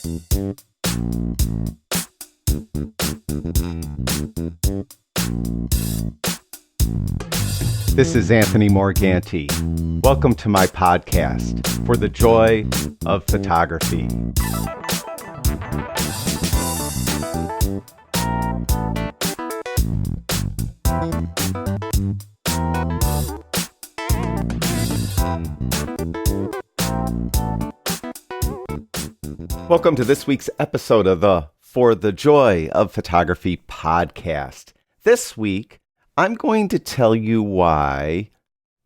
This is Anthony Morganti. Welcome to my podcast, For the Joy of Photography. Welcome to this week's episode of the For the Joy of Photography podcast. This week, I'm going to tell you why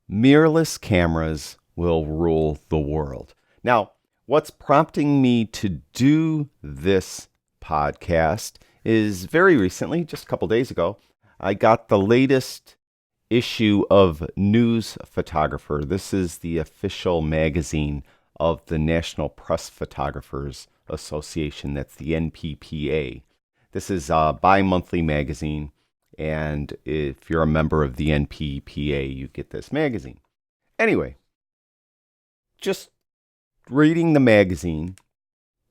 mirrorless cameras will rule the world. Now, what's prompting me to do this podcast is very recently, just a couple days ago, I got the latest issue of News Photographer. This is the official magazine of the National Press Photographers Association. That's the NPPA. This is a bi-monthly magazine. And if you're a member of the NPPA, you get this magazine. Anyway, just reading the magazine,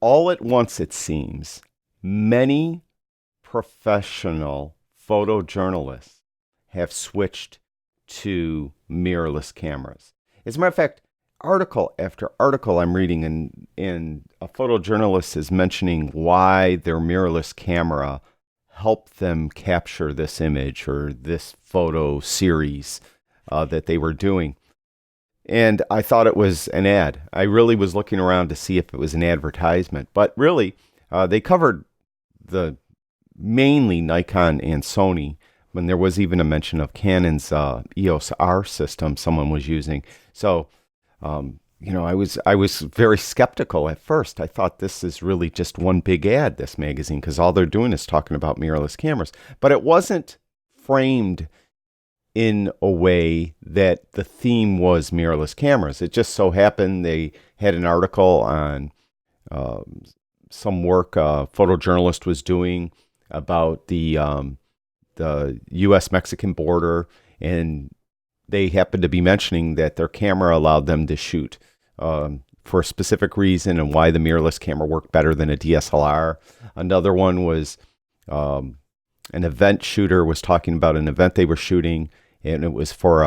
all at once it seems, many professional photojournalists have switched to mirrorless cameras. As a matter of fact, article after article I'm reading, and a photojournalist is mentioning why their mirrorless camera help them capture this image or this photo series that they were doing. And I thought it was an ad. I really was looking around to see if it was an advertisement. But really, they covered the mainly Nikon and Sony, when there was even a mention of Canon's EOS R system someone was using. So, I was very skeptical at first. I thought this is really just one big ad, this magazine, because all they're doing is talking about mirrorless cameras. But it wasn't framed in a way that the theme was mirrorless cameras. It just so happened they had an article on some work a photojournalist was doing about the U.S.-Mexican border, and they happened to be mentioning that their camera allowed them to shoot for a specific reason and why the mirrorless camera worked better than a DSLR. Another one was an event shooter was talking about an event they were shooting, and it was for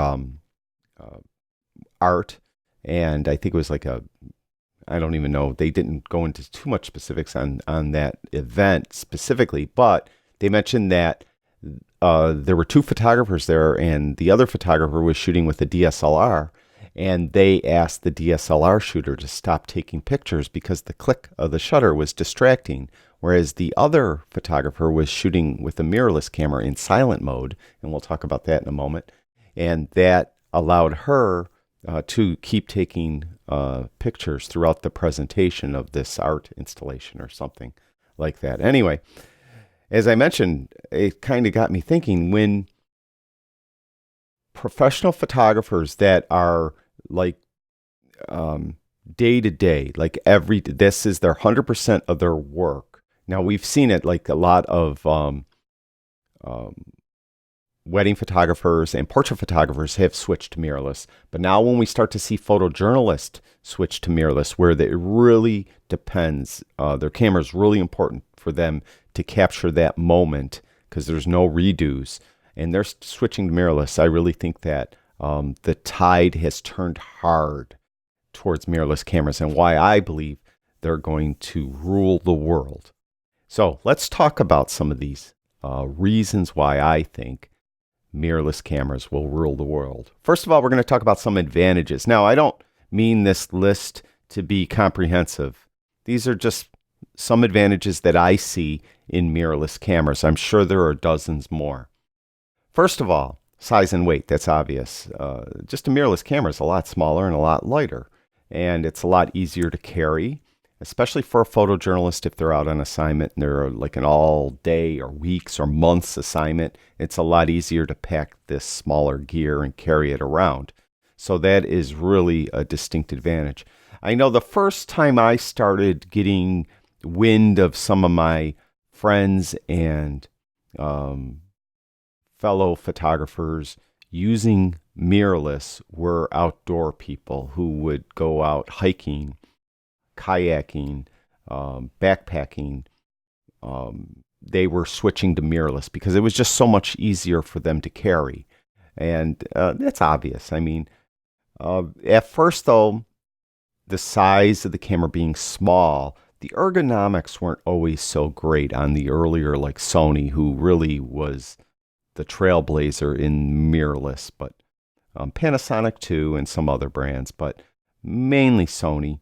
art. And I think it was like I don't even know. They didn't go into too much specifics on that event specifically, but they mentioned that there were two photographers there, and the other photographer was shooting with a DSLR, and they asked the DSLR shooter to stop taking pictures because the click of the shutter was distracting, whereas the other photographer was shooting with a mirrorless camera in silent mode, and we'll talk about that in a moment, and that allowed her to keep taking pictures throughout the presentation of this art installation or something like that. Anyway, as I mentioned, it kind of got me thinking, when professional photographers that are like day to day, like this is their 100% of their work. Now, we've seen it like a lot of wedding photographers and portrait photographers have switched to mirrorless. But now when we start to see photojournalists switch to mirrorless, where it really depends, their camera is really important for them to capture that moment because there's no redos, and they're switching to mirrorless, I really think that the tide has turned hard towards mirrorless cameras, and why I believe they're going to rule the world. So let's talk about some of these reasons why I think mirrorless cameras will rule the world. First of all, we're going to talk about some advantages. Now, I don't mean this list to be comprehensive. These are just some advantages that I see in mirrorless cameras. I'm sure there are dozens more. First of all, size and weight. That's obvious. Just a mirrorless camera is a lot smaller and a lot lighter, and it's a lot easier to carry, especially for a photojournalist if they're out on assignment and they're like an all day or weeks or months assignment. It's a lot easier to pack this smaller gear and carry it around. So that is really a distinct advantage. I know the first time I started getting wind of some of my friends and fellow photographers using mirrorless were outdoor people who would go out hiking, kayaking, backpacking, they were switching to mirrorless because it was just so much easier for them to carry. And that's obvious. I mean, at first, though, the size of the camera being small, the ergonomics weren't always so great on the earlier, like Sony, who really was the trailblazer in mirrorless, but Panasonic too, and some other brands, but mainly Sony.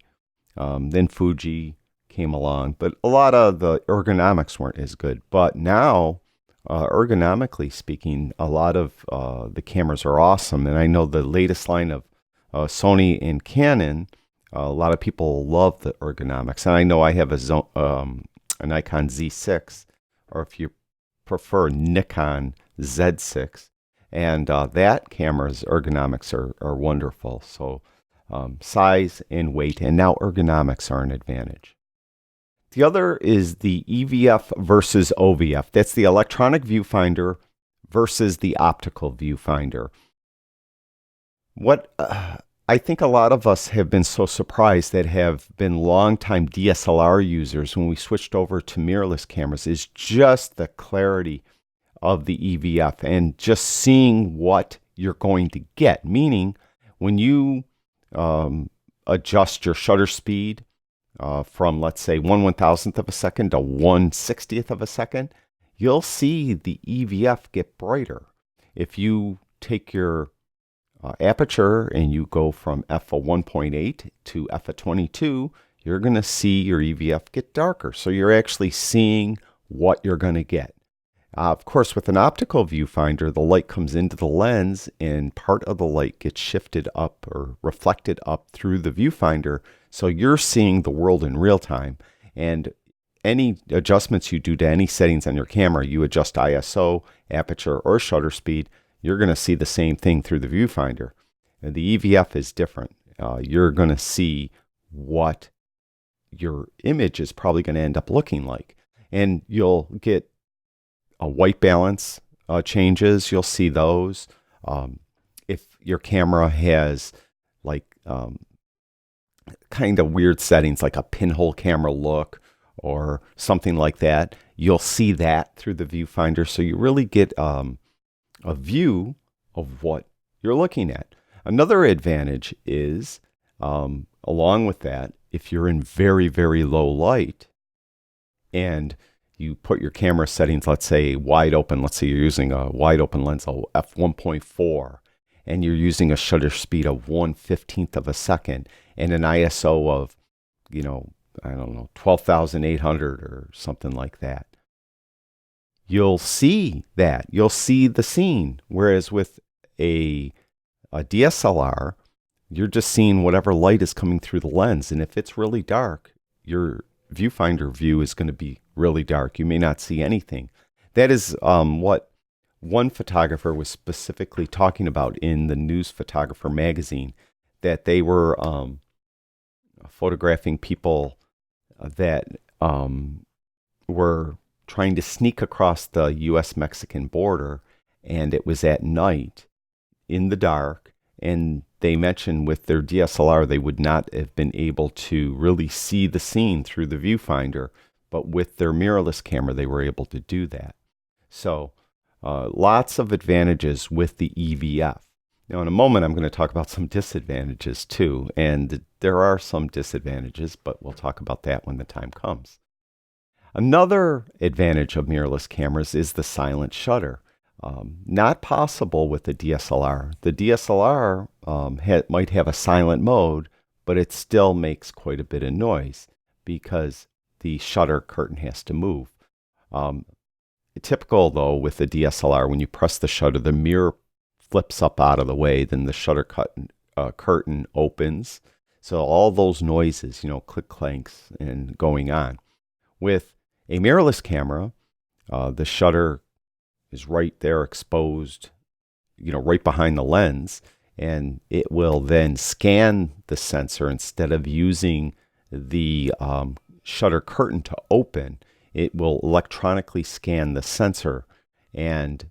Then Fuji came along, but a lot of the ergonomics weren't as good. But now, ergonomically speaking, a lot of the cameras are awesome. And I know the latest line of Sony and Canon, a lot of people love the ergonomics. And I know I have an Nikon Z6, or if you prefer, Nikon Z6. And that camera's ergonomics are wonderful. So size and weight, and now ergonomics are an advantage. The other is the EVF versus OVF. That's the electronic viewfinder versus the optical viewfinder. What I think a lot of us have been so surprised that have been longtime DSLR users when we switched over to mirrorless cameras is just the clarity of the EVF and just seeing what you're going to get. Meaning, when you adjust your shutter speed from, let's say, 1/1000th of a second to 1/60th of a second, you'll see the EVF get brighter. If you take your aperture and you go from f of 1.8 to f of 22, you're going to see your EVF get darker. So you're actually seeing what you're going to get. Of course, with an optical viewfinder, the light comes into the lens and part of the light gets shifted up or reflected up through the viewfinder. So you're seeing the world in real time. And any adjustments you do to any settings on your camera, you adjust ISO, aperture, or shutter speed, you're going to see the same thing through the viewfinder. And the EVF is different. You're going to see what your image is probably going to end up looking like. And you'll get white balance changes. You'll see those. If your camera has like kind of weird settings, like a pinhole camera look or something like that, you'll see that through the viewfinder. So you really get a view of what you're looking at. Another advantage is, along with that, if you're in very, very low light and you put your camera settings, let's say wide open, let's say you're using a wide open lens of f1.4 and you're using a shutter speed of 1/15th of a second and an ISO of, I don't know, 12,800 or something like that. You'll see that. You'll see the scene. Whereas with a DSLR, you're just seeing whatever light is coming through the lens. And if it's really dark, your viewfinder view is going to be really dark. You may not see anything. That is what one photographer was specifically talking about in the News Photographer magazine, that they were photographing people that were trying to sneak across the U.S.-Mexican border, and it was at night in the dark, and they mentioned with their DSLR they would not have been able to really see the scene through the viewfinder, but with their mirrorless camera they were able to do that. So lots of advantages with the EVF. Now in a moment I'm going to talk about some disadvantages too, and there are some disadvantages, but we'll talk about that when the time comes. Another advantage of mirrorless cameras is the silent shutter. Not possible with the DSLR. The DSLR might have a silent mode, but it still makes quite a bit of noise because the shutter curtain has to move. Typical though with the DSLR, when you press the shutter, the mirror flips up out of the way, then the shutter curtain opens. So all those noises, click clanks and going on. With a mirrorless camera, the shutter is right there exposed, right behind the lens, and it will then scan the sensor instead of using the shutter curtain to open. It will electronically scan the sensor and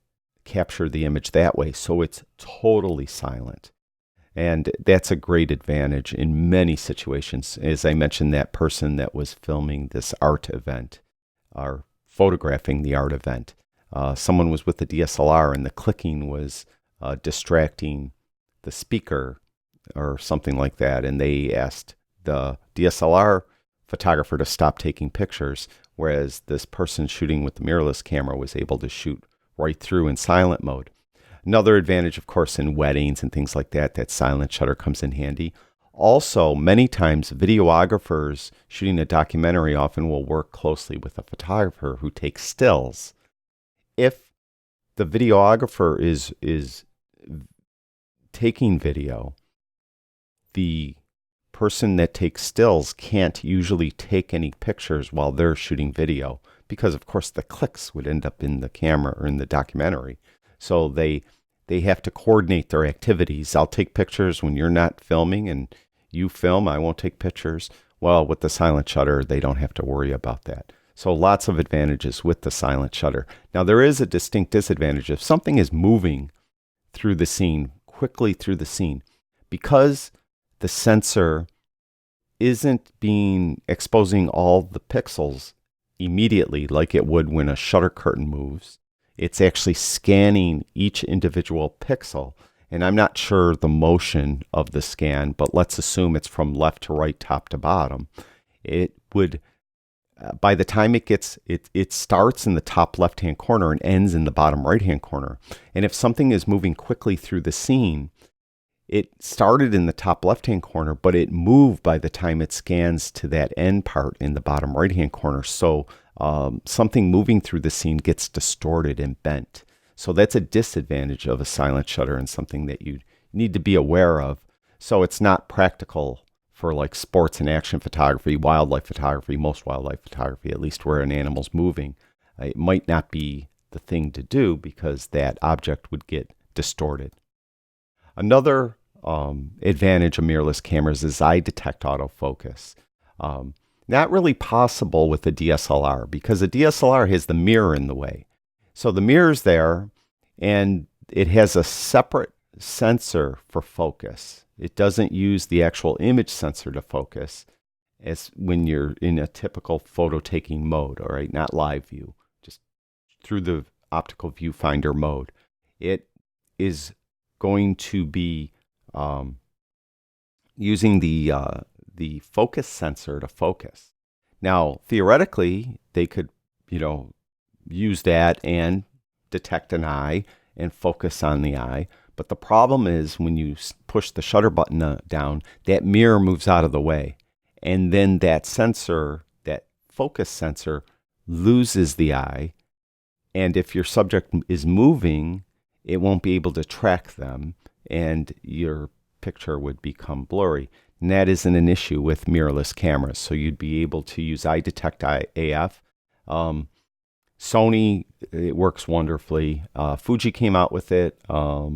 capture the image that way, so it's totally silent. And that's a great advantage in many situations. As I mentioned, that person that was filming this art event or photographing the art event, someone was with the DSLR and the clicking was distracting the speaker or something like that. And they asked the DSLR photographer to stop taking pictures, whereas this person shooting with the mirrorless camera was able to shoot right through in silent mode. Another advantage, of course, in weddings and things like that, that silent shutter comes in handy. Also, many times, videographers shooting a documentary often will work closely with a photographer who takes stills. If the videographer is taking video, the person that takes stills can't usually take any pictures while they're shooting video because, of course, the clicks would end up in the camera or in the documentary. So they have to coordinate their activities. I'll take pictures when you're not filming and you film. I won't take pictures. Well, with the silent shutter, they don't have to worry about that. So lots of advantages with the silent shutter. Now, there is a distinct disadvantage. If something is moving through the scene, quickly through the scene, because the sensor isn't exposing all the pixels immediately like it would when a shutter curtain moves, it's actually scanning each individual pixel. And I'm not sure the motion of the scan, but let's assume it's from left to right, top to bottom. It would, by the time it starts in the top left-hand corner and ends in the bottom right-hand corner. And if something is moving quickly through the scene, it started in the top left-hand corner, but it moved by the time it scans to that end part in the bottom right-hand corner. So something moving through the scene gets distorted and bent. So that's a disadvantage of a silent shutter and something that you need to be aware of. So it's not practical for like sports and action photography, wildlife photography, most wildlife photography, at least where an animal's moving. It might not be the thing to do because that object would get distorted. Another advantage of mirrorless cameras is eye detect autofocus. Not really possible with the DSLR because the DSLR has the mirror in the way. So the mirror's there and it has a separate sensor for focus. It doesn't use the actual image sensor to focus as when you're in a typical photo taking mode, all right, not live view, just through the optical viewfinder mode. It is going to be using the focus sensor to focus. Now, theoretically, they could, use that and detect an eye and focus on the eye. But the problem is when you push the shutter button down, that mirror moves out of the way. And then that sensor, that focus sensor, loses the eye. And if your subject is moving, it won't be able to track them and your picture would become blurry. And that isn't an issue with mirrorless cameras. So you'd be able to use eye detect AF. Sony, it works wonderfully. Fuji came out with it a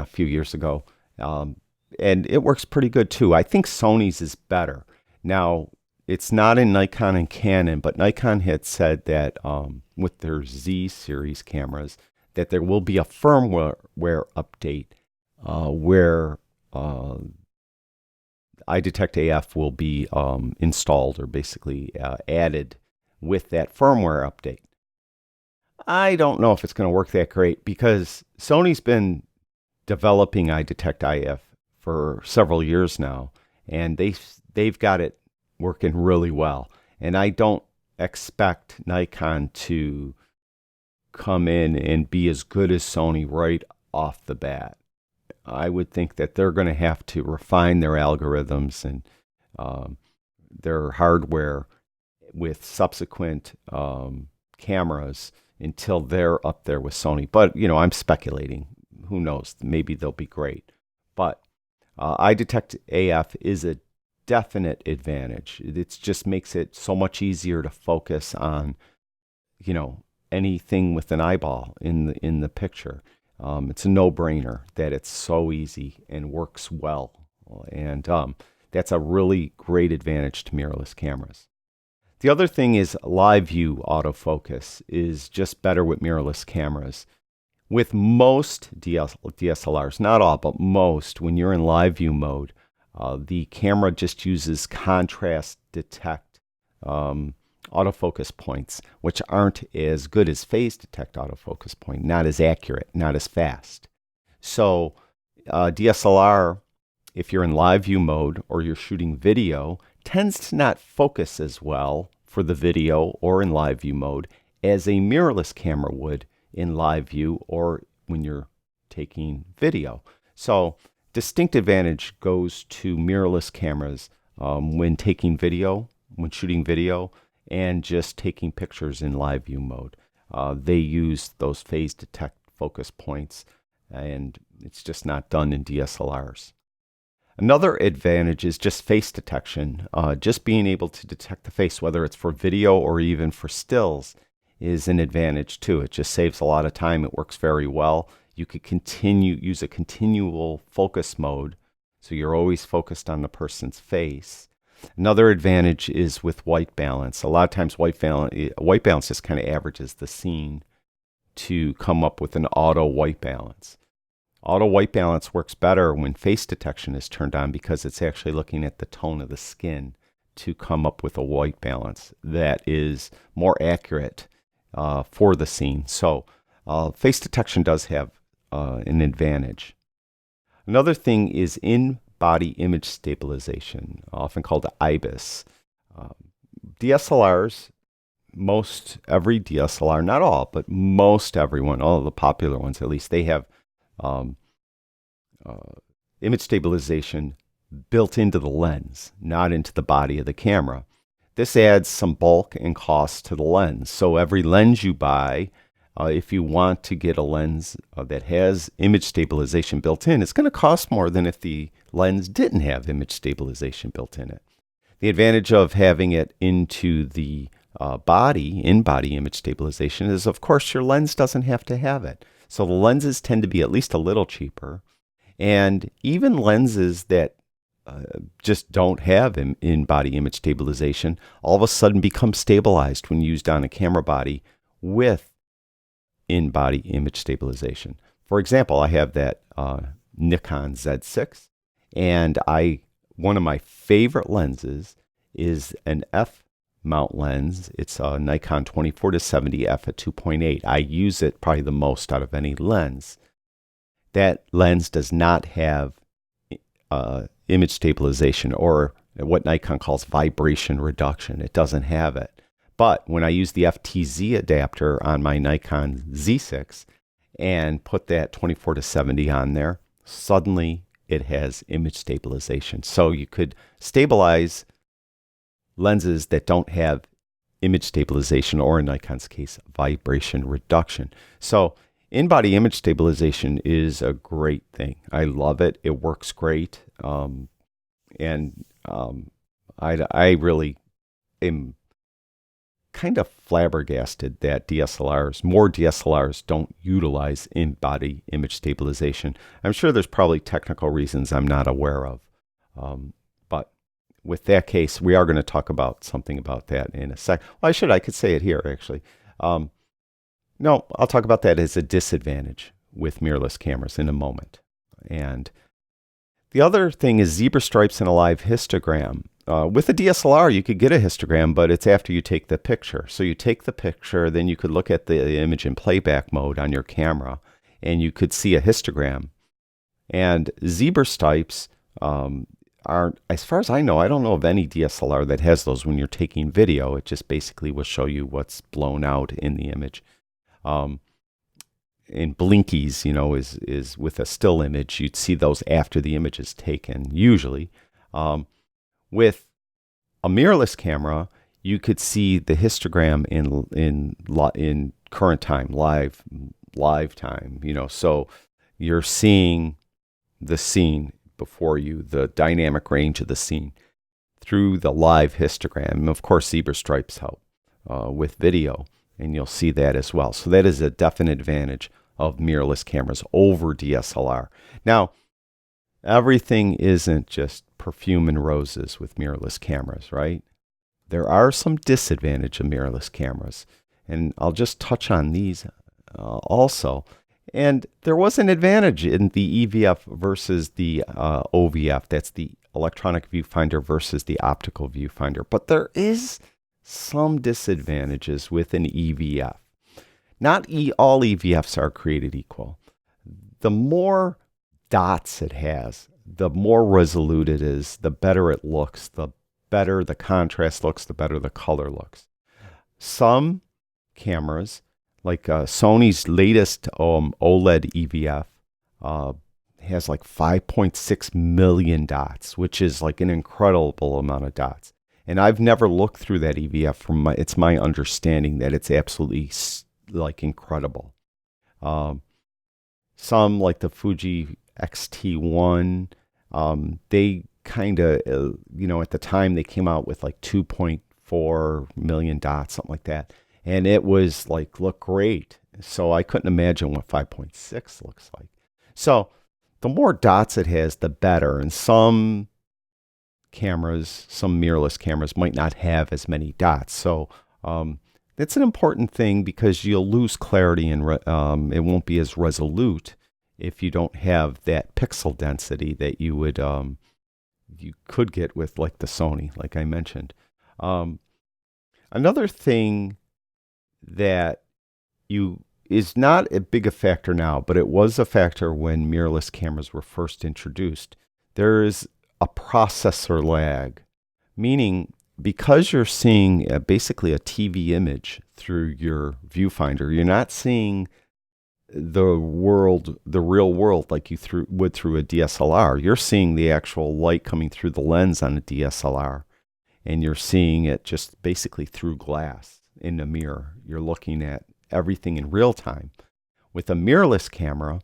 few years ago. And it works pretty good too. I think Sony's is better. Now, it's not in Nikon and Canon, but Nikon had said that with their Z series cameras, that there will be a firmware update where iDetect AF will be installed or basically added with that firmware update. I don't know if it's going to work that great because Sony's been developing iDetect IF for several years now, and they've got it working really well. And I don't expect Nikon to come in and be as good as Sony right off the bat. I would think that they're going to have to refine their algorithms and their hardware with subsequent cameras until they're up there with Sony. But, I'm speculating. Who knows? Maybe they'll be great. But iDetect AF is a definite advantage. It just makes it so much easier to focus on, anything with an eyeball in the picture. It's a no-brainer that it's so easy and works well. And that's a really great advantage to mirrorless cameras. The other thing is live view autofocus is just better with mirrorless cameras. With most DSLRs, not all, but most, when you're in live view mode, the camera just uses contrast detect autofocus points, which aren't as good as phase detect autofocus point, not as accurate, not as fast. So DSLR, if you're in live view mode or you're shooting video, tends to not focus as well for the video or in live view mode as a mirrorless camera would in live view or when you're taking video. So distinct advantage goes to mirrorless cameras when taking video, when shooting video, and just taking pictures in live view mode. They use those phase detect focus points, and it's just not done in DSLRs. Another advantage is just face detection. Just being able to detect the face, whether it's for video or even for stills, is an advantage too. It just saves a lot of time. It works very well. You could use a continual focus mode, so you're always focused on the person's face. Another advantage is with white balance. A lot of times white balance just kind of averages the scene to come up with an auto white balance. Auto white balance works better when face detection is turned on because it's actually looking at the tone of the skin to come up with a white balance that is more accurate for the scene. So face detection does have an advantage. Another thing is in-body image stabilization, often called IBIS. DSLRs, most every DSLR, not all, but most everyone, all of the popular ones at least, they have image stabilization built into the lens, not into the body of the camera. This adds some bulk and cost to the lens. So every lens you buy, if you want to get a lens that has image stabilization built in, it's going to cost more than if the lens didn't have image stabilization built in it. The advantage of having it into the in-body image stabilization is, of course, your lens doesn't have to have it. So the lenses tend to be at least a little cheaper. And even lenses that just don't have in-body image stabilization all of a sudden become stabilized when used on a camera body with in-body image stabilization. For example, I have that Nikon Z6, and one of my favorite lenses is an F-mount lens. It's a Nikon 24-70 f at 2.8. I use it probably the most out of any lens. That lens does not have image stabilization, or what Nikon calls vibration reduction. It doesn't have it. But when I use the FTZ adapter on my Nikon Z6 and put that 24-70 on there, suddenly it has image stabilization. So you could stabilize lenses that don't have image stabilization, or in Nikon's case, vibration reduction. So in-body image stabilization is a great thing. I love it. It works great. I really am kind of flabbergasted that more DSLRs don't utilize in-body image stabilization. I'm sure there's probably technical reasons I'm not aware of. But with that case, we are going to talk about something about that in a sec. Well, I could say it here, actually. No, I'll talk about that as a disadvantage with mirrorless cameras in a moment. And the other thing is zebra stripes in a live histogram. With a DSLR, you could get a histogram, but it's after you take the picture. So you take the picture, then you could look at the image in playback mode on your camera, and you could see a histogram. And zebra stripes aren't, as far as I know, I don't know of any DSLR that has those when you're taking video. It just basically will show you what's blown out in the image. In blinkies, is with a still image. You'd see those after the image is taken, usually. With a mirrorless camera, you could see the histogram in current time, live time. So you're seeing the scene before you, the dynamic range of the scene through the live histogram. And of course, zebra stripes help with video, and you'll see that as well. So that is a definite advantage of mirrorless cameras over DSLR. Now, everything isn't just perfume and roses with mirrorless cameras, right? There are some disadvantages of mirrorless cameras, and I'll just touch on these also. And there was an advantage in the EVF versus the OVF. That's the electronic viewfinder versus the optical viewfinder. But there is some disadvantages with an EVF. Not all EVFs are created equal. The more dots it has, the more resolute it is, the better it looks, the better the contrast looks, the better the color looks. Some cameras, like Sony's latest OLED EVF, has like 5.6 million dots, which is like an incredible amount of dots. And I've never looked through that EVF. It's my understanding that it's absolutely like incredible. Some, like the Fuji X-T1, they kind of, at the time they came out with like 2.4 million dots, something like that. And it was like, look great. So I couldn't imagine what 5.6 looks like. So the more dots it has, the better. And some cameras, some mirrorless cameras might not have as many dots. So it's an important thing because you'll lose clarity and it won't be as resolute if you don't have that pixel density that you would you could get with like the Sony, like I mentioned. Another thing that is not a big a factor now, but it was a factor when mirrorless cameras were first introduced. There is a processor lag, meaning because you're seeing basically a TV image through your viewfinder, you're not seeing the real world like you would through a DSLR. You're seeing the actual light coming through the lens on a DSLR, and you're seeing it just basically through glass in a mirror. You're looking at everything in real time. With a mirrorless camera,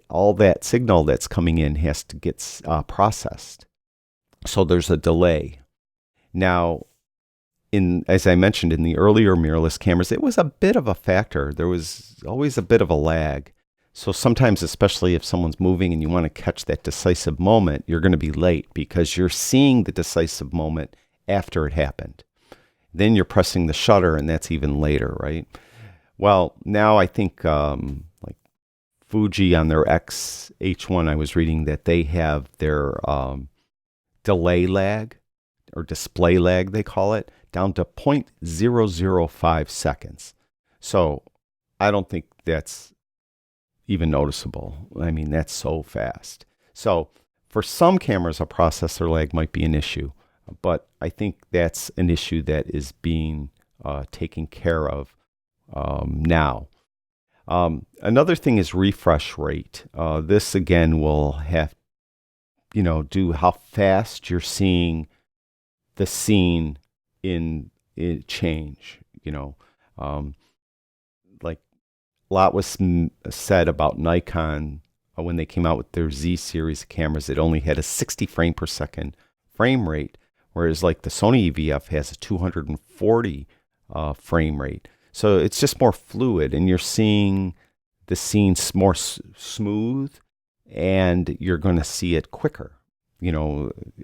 all that signal that's coming in has to get processed. So there's a delay. Now, as I mentioned, in the earlier mirrorless cameras, it was a bit of a factor. There was always a bit of a lag. So sometimes, especially if someone's moving and you want to catch that decisive moment, you're going to be late because you're seeing the decisive moment after it happened. Then you're pressing the shutter, and that's even later, right? Well, now I think like Fuji on their X-H1, I was reading that they have their delay lag, or display lag, they call it, down to 0.005 seconds. So I don't think that's even noticeable. I mean, that's so fast. So for some cameras, a processor lag might be an issue, but I think that's an issue that is being taken care of now. Another thing is refresh rate. This again will have, do how fast you're seeing the scene in change. Like a lot was said about Nikon when they came out with their Z series cameras. It only had a 60 frame per second frame rate, whereas like the Sony EVF has a 240 frame rate. So it's just more fluid, and you're seeing the scene more smooth, and you're going to see it quicker.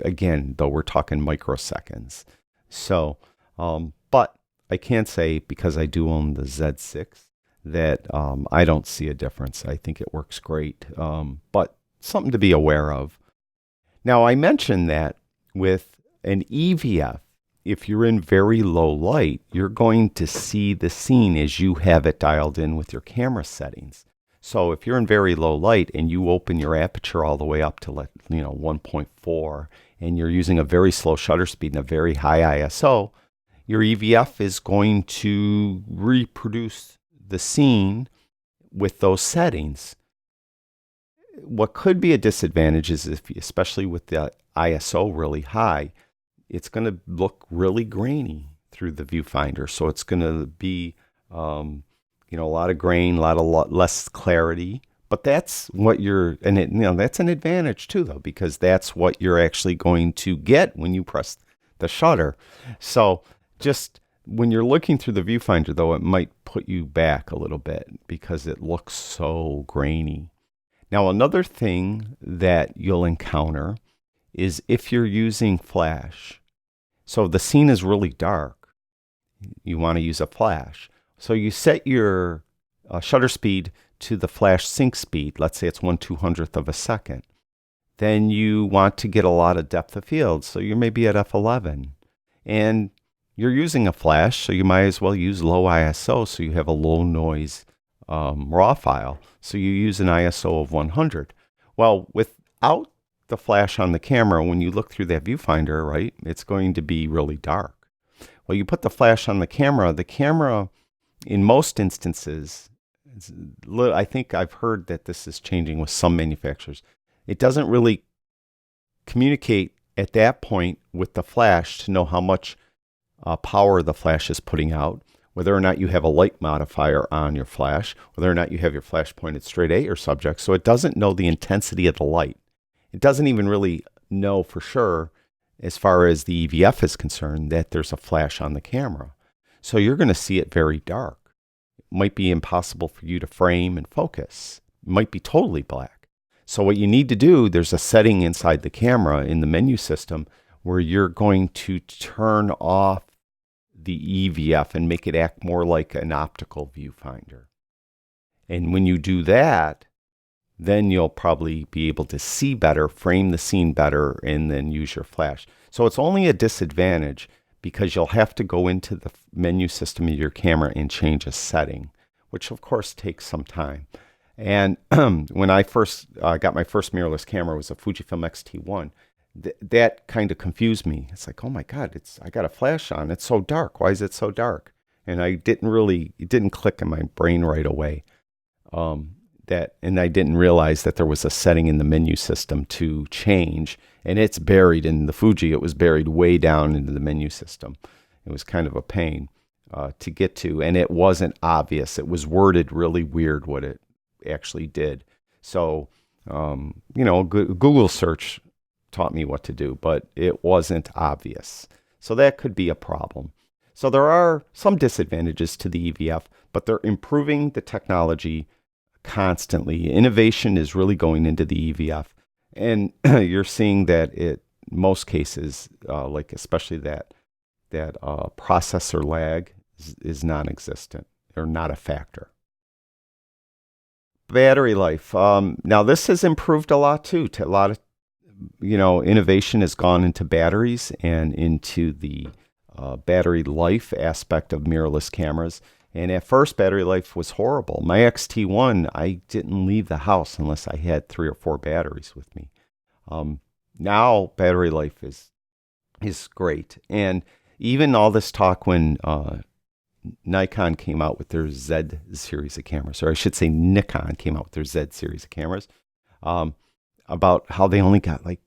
Again, though we're talking microseconds. So, but I can say, because I do own the Z6, that I don't see a difference. I think it works great, but something to be aware of. Now, I mentioned that with an EVF, if you're in very low light, you're going to see the scene as you have it dialed in with your camera settings. So if you're in very low light and you open your aperture all the way up to 1.4, and you're using a very slow shutter speed and a very high ISO, your EVF is going to reproduce the scene with those settings. What could be a disadvantage is especially with the ISO really high, it's going to look really grainy through the viewfinder. So it's going to be, a lot of grain, a lot less clarity. But that's what that's an advantage too, though, because that's what you're actually going to get when you press the shutter. So just when you're looking through the viewfinder, though, it might put you back a little bit because it looks so grainy. Now, another thing that you'll encounter is if you're using flash. So the scene is really dark. You want to use a flash. So you set your shutter speed to the flash sync speed, let's say it's 1/200th of a second, then you want to get a lot of depth of field. So you're maybe at f11. And you're using a flash, so you might as well use low ISO so you have a low noise RAW file. So you use an ISO of 100. Well, without the flash on the camera, when you look through that viewfinder, right, it's going to be really dark. Well, you put the flash on the camera, in most instances, I think I've heard that this is changing with some manufacturers. It doesn't really communicate at that point with the flash to know how much power the flash is putting out, whether or not you have a light modifier on your flash, whether or not you have your flash pointed straight at your subject. So it doesn't know the intensity of the light. It doesn't even really know for sure, as far as the EVF is concerned, that there's a flash on the camera. So you're going to see it very dark. It might be impossible for you to frame and focus. It might be totally black. So what you need to do, there's a setting inside the camera in the menu system where you're going to turn off the EVF and make it act more like an optical viewfinder. And when you do that, then you'll probably be able to see better, frame the scene better, and then use your flash. So it's only a disadvantage because you'll have to go into the menu system of your camera and change a setting, which of course takes some time. And when I first got my first mirrorless camera, it was a Fujifilm X-T1. That kind of confused me. It's like, oh my God, I got a flash on. It's so dark. Why is it so dark? And it didn't click in my brain right away. And I didn't realize that there was a setting in the menu system to change. And it's buried in the Fuji. It was buried way down into the menu system. It was kind of a pain to get to. And it wasn't obvious. It was worded really weird what it actually did. So, Google search taught me what to do, but it wasn't obvious. So that could be a problem. So there are some disadvantages to the EVF, but they're improving the technology constantly. Innovation is really going into the EVF. And you're seeing that in most cases, like especially that processor lag is non-existent or not a factor. Battery life. Now this has improved a lot too. A lot of innovation has gone into batteries and into the battery life aspect of mirrorless cameras. And at first, battery life was horrible. My X-T1, I didn't leave the house unless I had 3 or 4 batteries with me. Now, battery life is great. And even all this talk when Nikon came out with their Z series of cameras, or I should say Nikon came out with their Z series of cameras, about how they only got like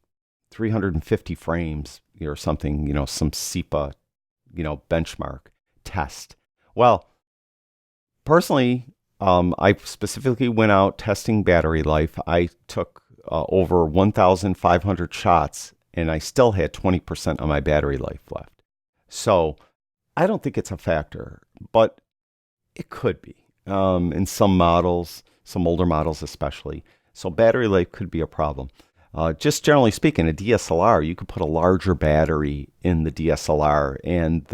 350 frames or something, some SEPA, benchmark test. Well, personally, I specifically went out testing battery life. I took over 1,500 shots and I still had 20% of my battery life left. So I don't think it's a factor, but it could be in some models, some older models especially. So battery life could be a problem. Just generally speaking, a DSLR, you could put a larger battery in the DSLR, and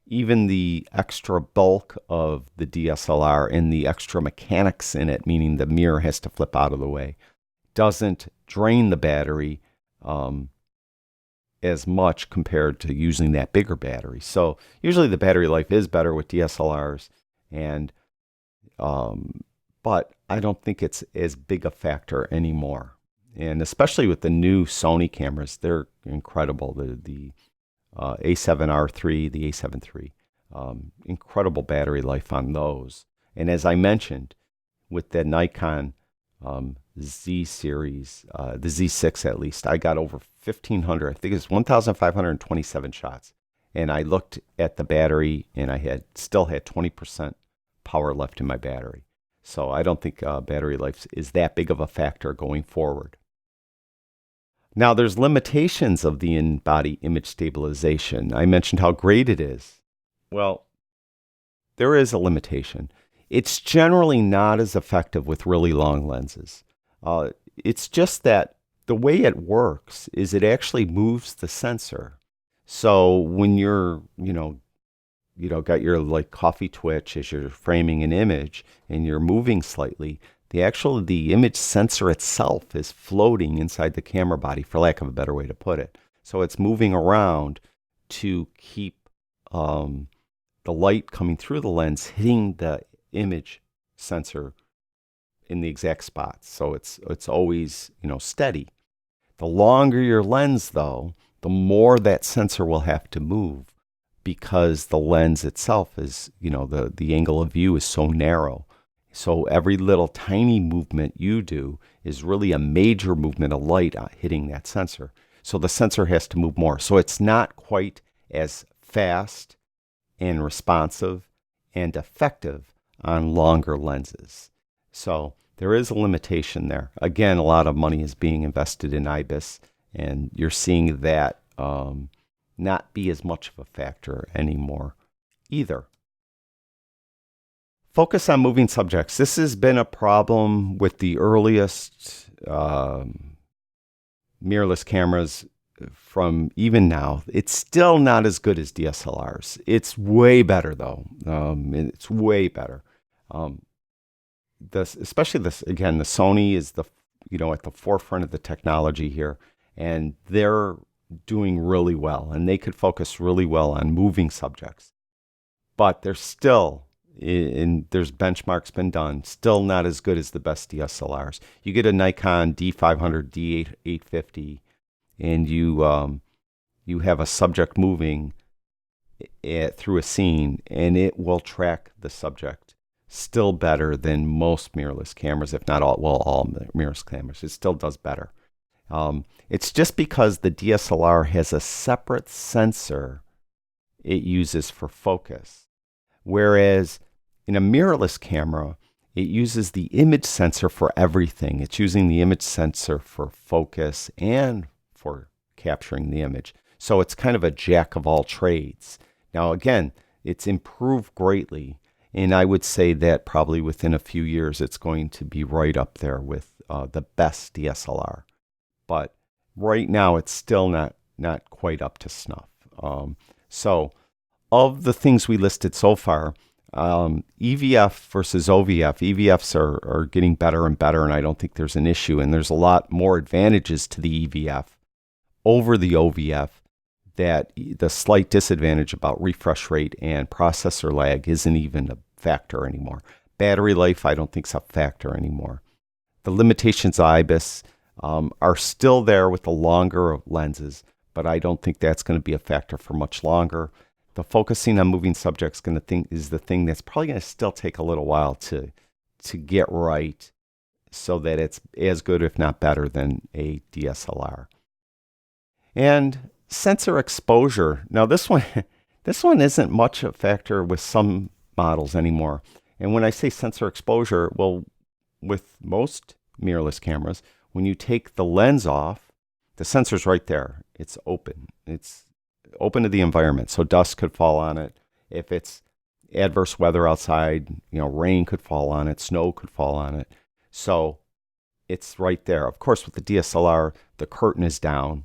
even the extra bulk of the DSLR and the extra mechanics in it, meaning the mirror has to flip out of the way, doesn't drain the battery as much compared to using that bigger battery. So usually the battery life is better with DSLRs, and but I don't think it's as big a factor anymore. And especially with the new Sony cameras, they're incredible. The A7R3, the A7 III, incredible battery life on those. And as I mentioned, with the Nikon Z series, the Z6 at least, I got over 1,500. I think it's 1,527 shots. And I looked at the battery, and I still had 20% power left in my battery. So I don't think battery life is that big of a factor going forward. Now, there's limitations of the in-body image stabilization. I mentioned how great it is. Well, there is a limitation. It's generally not as effective with really long lenses. It's just that the way it works is it actually moves the sensor. So when you're, got your like coffee twitch as you're framing an image and you're moving slightly, the image sensor itself is floating inside the camera body, for lack of a better way to put it. So it's moving around to keep the light coming through the lens hitting the image sensor in the exact spot. So it's always, steady. The longer your lens, though, the more that sensor will have to move, because the lens itself is, the angle of view is so narrow. So every little tiny movement you do is really a major movement of light hitting that sensor. So the sensor has to move more. So it's not quite as fast and responsive and effective on longer lenses. So there is a limitation there. Again, a lot of money is being invested in IBIS, and you're seeing that not be as much of a factor anymore either. Focus on moving subjects. This has been a problem with the earliest mirrorless cameras from even now. It's still not as good as DSLRs. It's way better, though. It's way better. Especially the Sony is at the forefront of the technology here, and they're doing really well, and they could focus really well on moving subjects. But they're still, there's benchmarks been done, still not as good as the best DSLRs. You get a Nikon D500, D850, and you have a subject moving through a scene, and it will track the subject still better than most mirrorless cameras, if not all mirrorless cameras. It still does better. It's just because the DSLR has a separate sensor it uses for focus, whereas in a mirrorless camera, it uses the image sensor for everything. It's using the image sensor for focus and for capturing the image. So it's kind of a jack of all trades. Now, again, it's improved greatly, and I would say that probably within a few years, it's going to be right up there with the best DSLR. But right now, it's still not quite up to snuff. So of the things we listed so far, EVF versus OVF, EVFs are getting better and better, and I don't think there's an issue. And there's a lot more advantages to the EVF over the OVF, that the slight disadvantage about refresh rate and processor lag isn't even a factor anymore. Battery life, I don't think is a factor anymore. The limitations of IBIS are still there with the longer lenses, but I don't think that's going to be a factor for much longer. The focusing on moving subjects is the thing that's probably going to still take a little while to get right, so that it's as good, if not better, than a DSLR. And sensor exposure. Now this one isn't much a factor with some models anymore. And when I say sensor exposure, well, with most mirrorless cameras, when you take the lens off, the sensor's right there. It's open. It's open to the environment. So dust could fall on it. If it's adverse weather outside, rain could fall on it, snow could fall on it. So it's right there. Of course, with the DSLR, the curtain is down.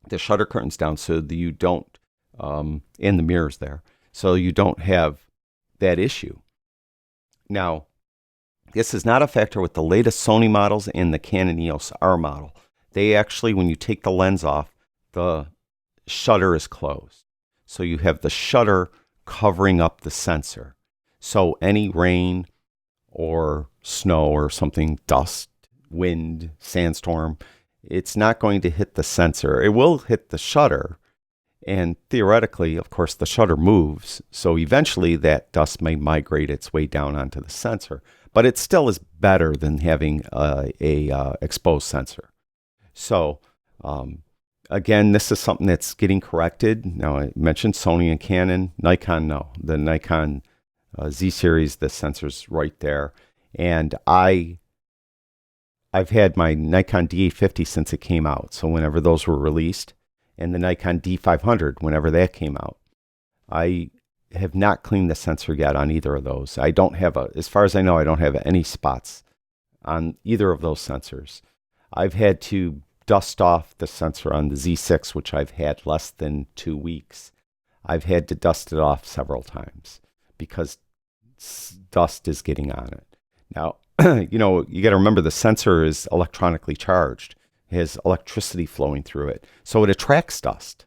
The shutter curtain's down, so that you don't, and the mirror's there, so you don't have that issue. Now, this is not a factor with the latest Sony models and the Canon EOS R model. They actually, when you take the lens off, the shutter is closed. So you have the shutter covering up the sensor. So any rain or snow or something, dust, wind, sandstorm, it's not going to hit the sensor. It will hit the shutter. And theoretically, of course, the shutter moves. So eventually that dust may migrate its way down onto the sensor. But it still is better than having a exposed sensor. So again, this is something that's getting corrected. Now, I mentioned Sony and Canon. Nikon, no. The Nikon Z series, the sensor's right there. And I've had my Nikon D850 since it came out. So whenever those were released, and the Nikon D500, whenever that came out, I have not cleaned the sensor yet on either of those. I don't have as far as I know, I don't have any spots on either of those sensors. I've had to dust off the sensor on the Z6, which I've had less than 2 weeks. I've had to dust it off several times because dust is getting on it. Now, you got to remember the sensor is electronically charged. It has electricity flowing through it. So it attracts dust.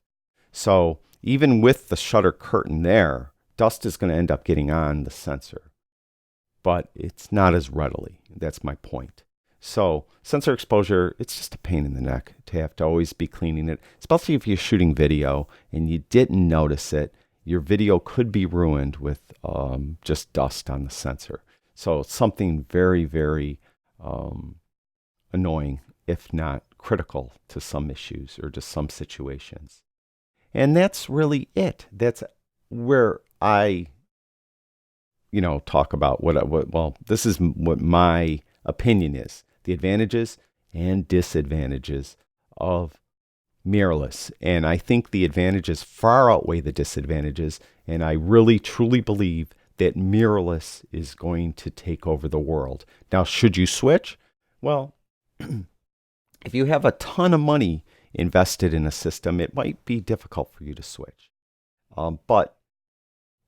So even with the shutter curtain there, dust is going to end up getting on the sensor. But it's not as readily. That's my point. So sensor exposure, it's just a pain in the neck to have to always be cleaning it, especially if you're shooting video and you didn't notice it. Your video could be ruined with just dust on the sensor. So it's something very, very annoying, if not critical to some issues or to some situations. And that's really it. That's where I, talk about this is what my opinion is. The advantages and disadvantages of mirrorless. And I think the advantages far outweigh the disadvantages. And I really, truly believe that mirrorless is going to take over the world. Now, should you switch? Well, if you have a ton of money invested in a system, it might be difficult for you to switch. But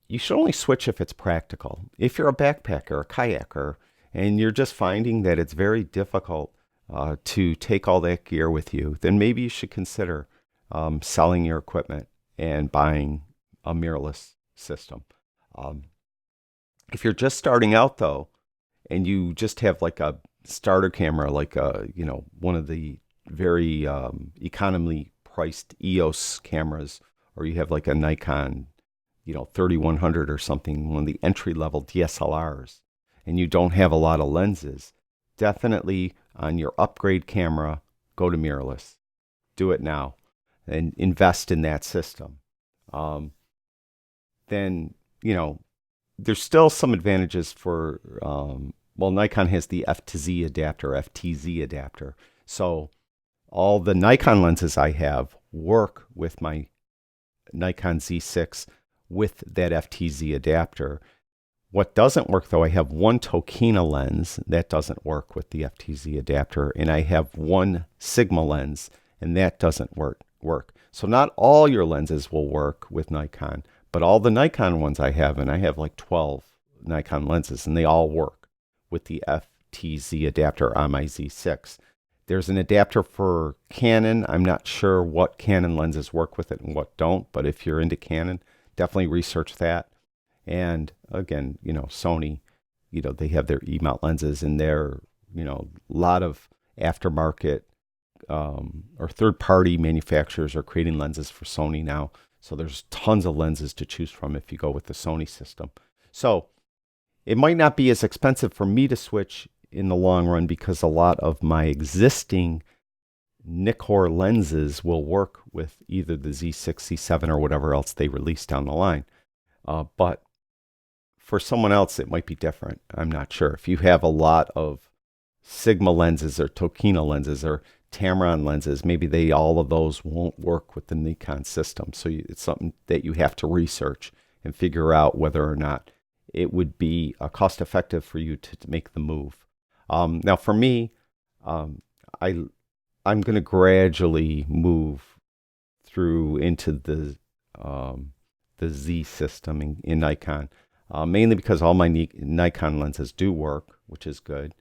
you should only switch if it's practical. If you're a backpacker, a kayaker, and you're just finding that it's very difficult to take all that gear with you, then maybe you should consider selling your equipment and buying a mirrorless system. If you're just starting out, though, and you just have like a starter camera, like one of the very economically priced EOS cameras, or you have like a Nikon, 3100 or something, one of the entry-level DSLRs, and you don't have a lot of lenses, definitely on your upgrade camera, go to mirrorless. Do it now and invest in that system. Then, there's still some advantages for, Nikon has the FTZ adapter. So all the Nikon lenses I have work with my Nikon Z6 with that FTZ adapter. What doesn't work, though, I have one Tokina lens that doesn't work with the FTZ adapter, and I have one Sigma lens, and that doesn't work. So not all your lenses will work with Nikon, but all the Nikon ones I have, and I have like 12 Nikon lenses, and they all work with the FTZ adapter on my Z6. There's an adapter for Canon. I'm not sure what Canon lenses work with it and what don't, but if you're into Canon, definitely research that. And again, Sony, they have their E-mount lenses, and they're, a lot of aftermarket or third-party manufacturers are creating lenses for Sony now. So there's tons of lenses to choose from if you go with the Sony system. So it might not be as expensive for me to switch in the long run because a lot of my existing Nikkor lenses will work with either the Z6, Z7, or whatever else they release down the line. But for someone else, it might be different. I'm not sure. If you have a lot of Sigma lenses or Tokina lenses or Tamron lenses, maybe all of those won't work with the Nikon system. So it's something that you have to research and figure out whether or not it would be cost effective for you to make the move. Now, for me, I'm going to gradually move through into the Z system in Nikon, mainly because all my Nikon lenses do work, which is good.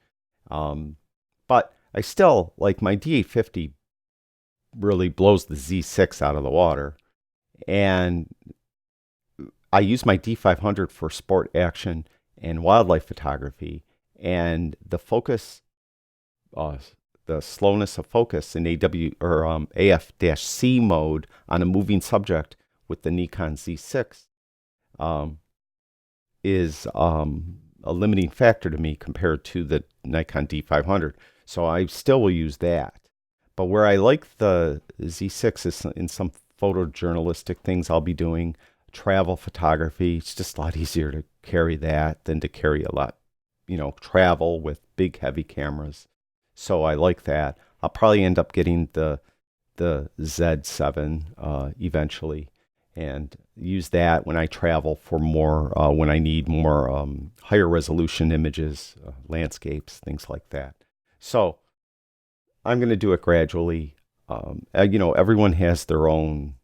But I still, like, my D850 really blows the Z6 out of the water. And I use my D500 for sport action and wildlife photography. And the focus, the slowness of focus in AF-C mode on a moving subject with the Nikon Z6 is a limiting factor to me compared to the Nikon D500. So I still will use that. But where I like the Z6 is in some photojournalistic things I'll be doing, travel photography. It's just a lot easier to carry that than to carry a lot, travel with big, heavy cameras. So I like that. I'll probably end up getting the Z7 eventually and use that when I travel for more, when I need more higher resolution images, landscapes, things like that. So I'm going to do it gradually. Everyone has their own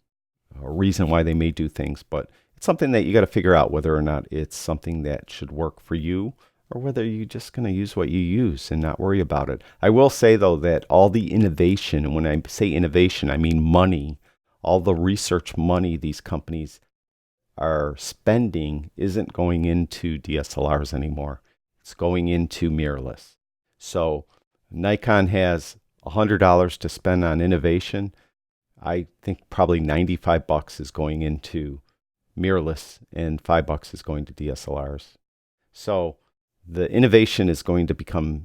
a reason why they may do things, but it's something that you got to figure out whether or not it's something that should work for you or whether you're just going to use what you use and not worry about it. I will say, though, that all the innovation, and when I say innovation, I mean money, all the research money these companies are spending isn't going into DSLRs anymore. It's going into mirrorless. So Nikon has $100 to spend on innovation. I think probably $95 is going into mirrorless and $5 is going to DSLRs. So the innovation is going to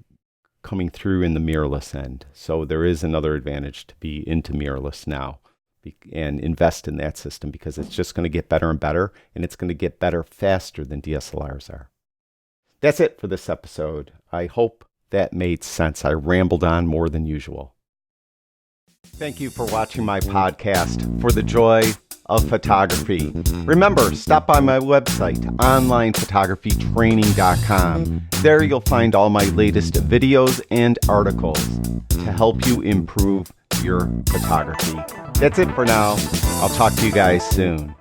coming through in the mirrorless end. So there is another advantage to be into mirrorless now and invest in that system because it's just going to get better and better, and it's going to get better faster than DSLRs are. That's it for this episode. I hope that made sense. I rambled on more than usual. Thank you for watching my podcast, For the Joy of Photography. Remember, stop by my website, onlinephotographytraining.com. There you'll find all my latest videos and articles to help you improve your photography. That's it for now. I'll talk to you guys soon.